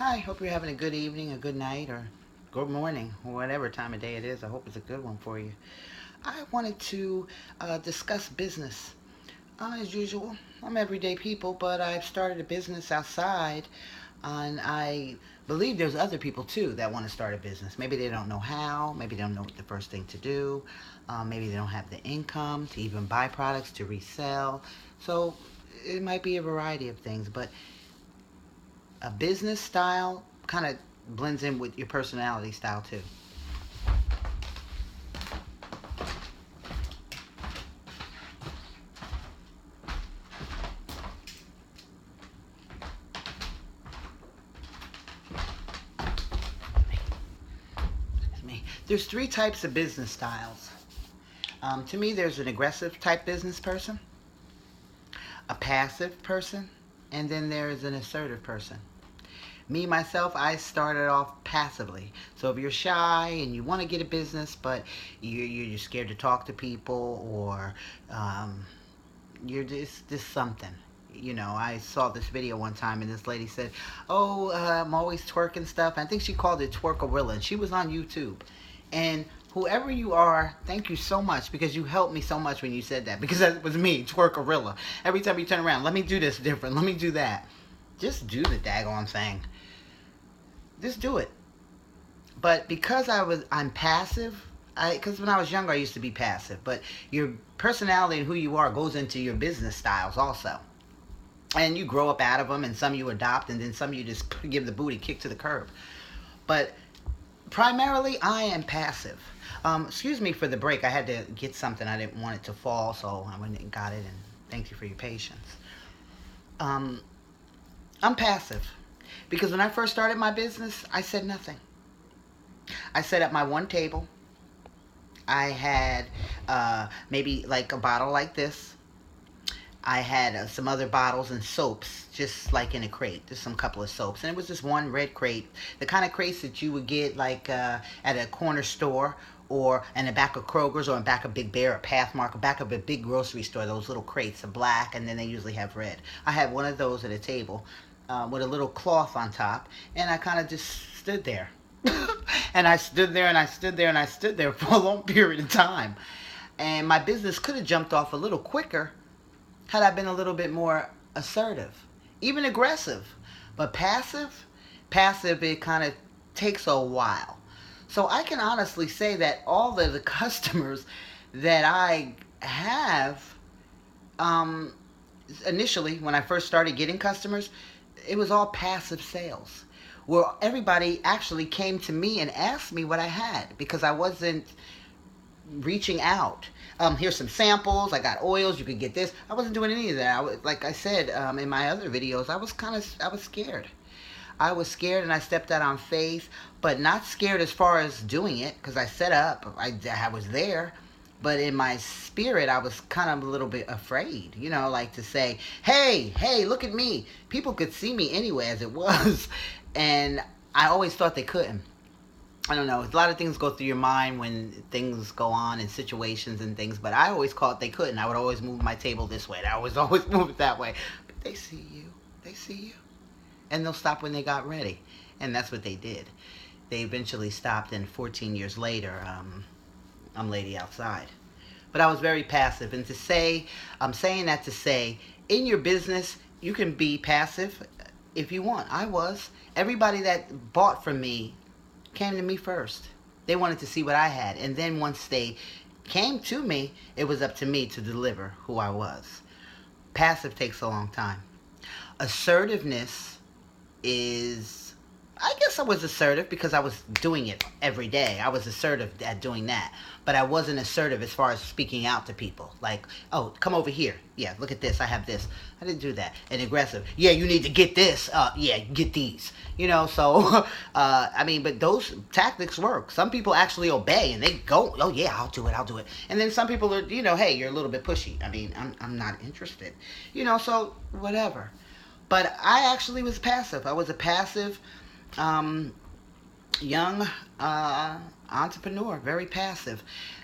Hi, hope you're having a good evening, a good night, or good morning, or whatever time of day it is. I hope it's a good one for you. I wanted to discuss business. As usual, I'm everyday people, but I've started a business outside, and I believe there's other people too that want to start a business. Maybe they don't know how, maybe they don't know what the first thing to do, maybe they don't have the income to even buy products to resell. So it might be a variety of things, but a business style kind of blends in with your personality style too. There's three types of business styles. To me, there's an aggressive type business person, a passive person, and then there's an assertive person. Me, myself, I started off passively. So if you're shy and you want to get a business, but you're scared to talk to people, or you're just something. I saw this video one time and this lady said, "Oh, I'm always twerking stuff." I think she called it Twerkarilla, and she was on YouTube. And whoever you are, thank you so much, because you helped me so much when you said that, because that was me, Twerkarilla. Every time you turn around, let me do this different, let me do that. Just do the daggone thing. Just do it. But because I'm passive, because when I was younger I used to be passive, but your personality and who you are goes into your business styles also. And you grow up out of them, and some you adopt, and then some you just give the booty kick to the curb. But primarily, I am passive. Excuse me for the break. I had to get something. I didn't want it to fall, so I went and got it, and thank you for your patience. Um, I'm passive because when I first started my business, I said nothing. I set up my one table. I had maybe like a bottle like this. I had some other bottles and soaps, just like in a crate. Just some couple of soaps. And it was just one red crate. The kind of crates that you would get like at a corner store, or in the back of Kroger's, or in the back of Big Bear or Pathmark, or back of a big grocery store. Those little crates are black, and then they usually have red. I had one of those at a table with a little cloth on top. And I kind of just stood there. And I stood there, and I stood there, and I stood there for a long period of time. And my business could have jumped off a little quicker had I been a little bit more assertive, even aggressive. But passive, it kind of takes a while. So I can honestly say that all of the customers that I have, um, initially, when I first started getting customers, it was all passive sales, where everybody actually came to me and asked me what I had, because I wasn't reaching out. Here's some samples. I got oils. You could get this. I wasn't doing any of that. Like I said in my other videos, I was scared. I was scared, and I stepped out on faith, but not scared as far as doing it, because I set up. I was there, but in my spirit, I was kind of a little bit afraid. Like to say, "Hey, look at me." People could see me anyway as it was, and I always thought they couldn't. I don't know. A lot of things go through your mind when things go on in situations and things, but I always thought they couldn't. I would always move my table this way. I was always move it that way. But they see you. They see you. And they'll stop when they got ready. And that's what they did. They eventually stopped, and 14 years later, I'm lady outside. But I was very passive. And I'm saying that to say, in your business, you can be passive if you want. I was. Everybody that bought from me came to me first. They wanted to see what I had. And then once they came to me, it was up to me to deliver who I was. Passive takes a long time. Assertiveness is, I guess I was assertive because I was doing it every day. I was assertive at doing that. But I wasn't assertive as far as speaking out to people. Like, "Oh, come over here. Yeah, look at this. I have this." I didn't do that. And aggressive. "Yeah, you need to get this. Yeah, get these." So, but those tactics work. Some people actually obey, and they go, "Oh, yeah, I'll do it. And then some people are, "Hey, you're a little bit pushy. I'm not interested." So whatever. But I actually was passive. I was a passive young entrepreneur, very passive.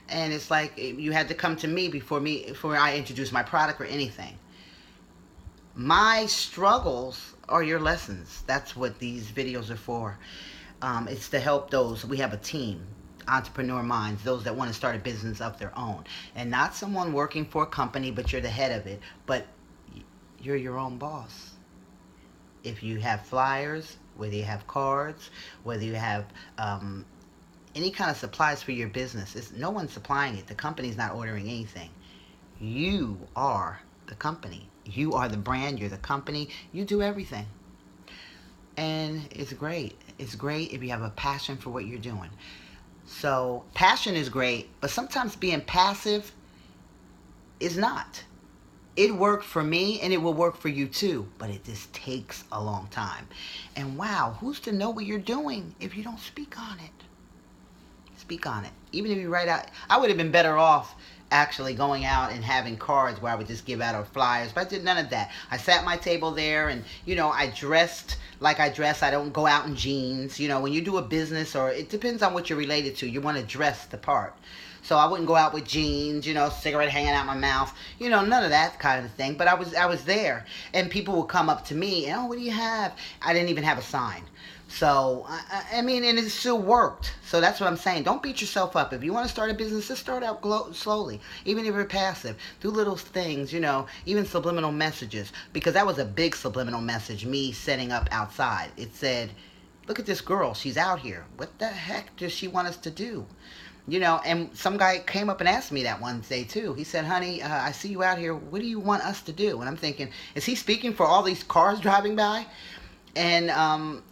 And it's like you had to come to me before I introduced my product or anything. My struggles are your lessons. That's what these videos are for. It's to help those. We have a team, entrepreneur minds, those that want to start a business of their own. And not someone working for a company, but you're the head of it. But you're your own boss. If you have flyers, whether you have cards, whether you have any kind of supplies for your business, no one's supplying it. The company's not ordering anything. You are the company. You are the brand. You're the company. You do everything. And it's great. It's great if you have a passion for what you're doing. So passion is great, but sometimes being passive is not. It worked for me, and it will work for you too, but it just takes a long time. And wow, who's to know what you're doing if you don't speak on it? Speak on it. Even if you write out, I would have been better off actually going out and having cards where I would just give out our flyers, but I did none of that. I sat at my table there, and I dressed like I dress. I don't go out in jeans. When you do a business, or it depends on what you're related to, you want to dress the part. So I wouldn't go out with jeans, cigarette hanging out my mouth, none of that kind of thing. But I was there, and people would come up to me, and, oh, what do you have? I didn't even have a sign. So, I mean, and it still worked. So that's what I'm saying. Don't beat yourself up. If you want to start a business, just start out slowly. Even if you're passive, do little things, even subliminal messages. Because that was a big subliminal message, me setting up outside. It said, look at this girl. She's out here. What the heck does she want us to do? And some guy came up and asked me that one day too. He said, honey, I see you out here. What do you want us to do? And I'm thinking, is he speaking for all these cars driving by? And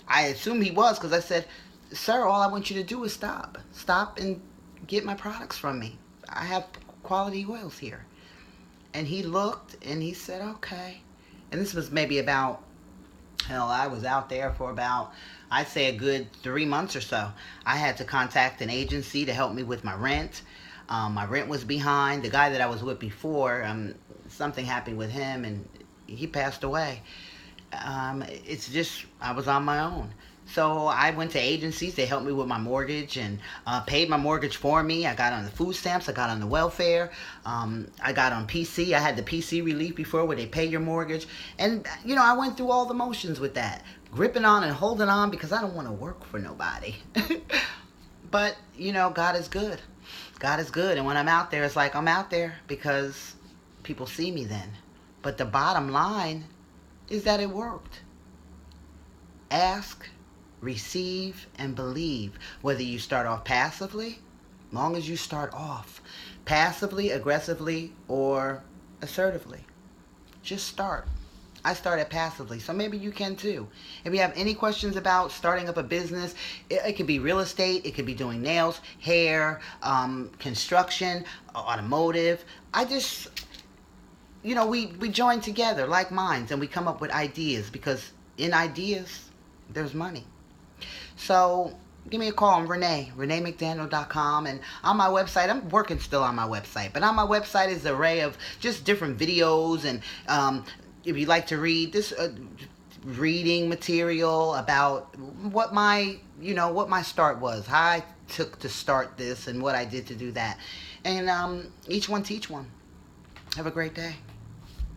I assumed he was, because I said, sir, all I want you to do is stop. Stop and get my products from me. I have quality oils here. And he looked and he said, okay. And this was maybe about, I was out there for about, I'd say a good 3 months or so. I had to contact an agency to help me with my rent. My rent was behind. The guy that I was with before, something happened with him, and he passed away. It's just, I was on my own. So I went to agencies. They helped me with my mortgage and paid my mortgage for me. I got on the food stamps. I got on the welfare. I got on PC. I had the PC relief before, where they pay your mortgage. And, I went through all the motions with that. Gripping on and holding on, because I don't want to work for nobody. But, God is good. God is good. And when I'm out there, it's like I'm out there because people see me then. But the bottom line is that it worked. Ask, receive, and believe. Whether you start off passively, long as you start off passively, aggressively, or assertively. Just start. I started passively, so maybe you can too. If you have any questions about starting up a business, it could be real estate, it could be doing nails, hair, construction, automotive. We join together like minds, and we come up with ideas, because in ideas, there's money. So give me a call. I'm Renee, ReneeMcDaniel.com. And on my website, I'm working still on my website, but on my website is an array of just different videos. And if you'd like to read this reading material about what my start was, how I took to start this, and what I did to do that. And each one teach one. Have a great day.